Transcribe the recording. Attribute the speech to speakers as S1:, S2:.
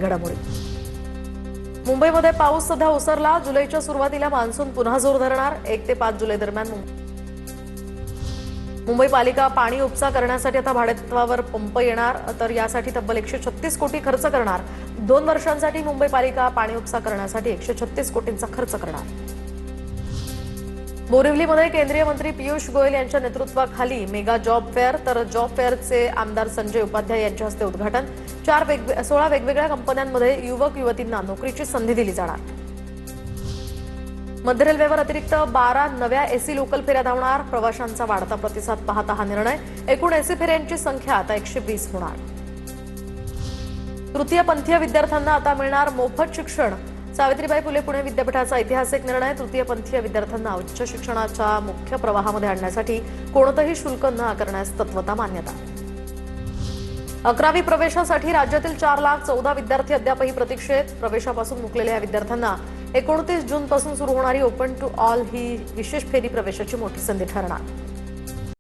S1: घडामोडी मुंबईमध्ये पाऊस सध्या ओसरला। जुलैच्या सुरुवातीला मान्सून पुन्हा जोर धरणार। 1 ते 5 जुलै दरम्यान मुंबई पालिका पाणी उपसा करण्यासाठी आता भाडेतत्वावर पंप येणार, तर यासाठी तब्बल 136 कोटी खर्च करणार। 2 वर्षांसाठी मुंबई पालिका पाणी उपसा करण्यासाठी 136 कोटींचा खर्च करणार। बोरिवलीमध्ये केंद्रीय मंत्री पियुष गोयल यांच्या नेतृत्वाखाली मेगा जॉब फेअर, तर जॉब फेअरचे आमदार संजय उपाध्याय यांच्या हस्ते उद्घाटन। 16 वेगवेगळ्या कंपन्यांमध्ये युवक युवतींना नोकरीची संधी दिली जाणार। मध्य रेल्वेवर अतिरिक्त 12 नव्या एसी लोकल फेऱ्या धावणार। प्रवाशांचा वाढता प्रतिसाद पाहता हा निर्णय। एकूण एसी फेऱ्यांची संख्या आता 120 होणार। तृतीयपंथीय विद्यार्थ्यांना आता मिळणार मोफत शिक्षण। सावित्रीबाई फुले पुणे विद्यापीठाचा ऐतिहासिक निर्णय। तृतीयपंथीय विद्यार्थ्यांना उच्च शिक्षणाच्या मुख्य प्रवाहामध्ये आणण्यासाठी कोणतेही शुल्क न आकारण्यास तत्वता मान्यता। 11वी प्रवेशासाठी राज्यातील 4,14,000 विद्यार्थी अद्यापही प्रतीक्षेत। प्रवेशापासून मुकलेल्या या विद्यार्थ्यांना 29 जूनपासून सुरू होणारी ओपन टू ऑल ही विशेष फेरी प्रवेशाची मोठी संधी ठरणार।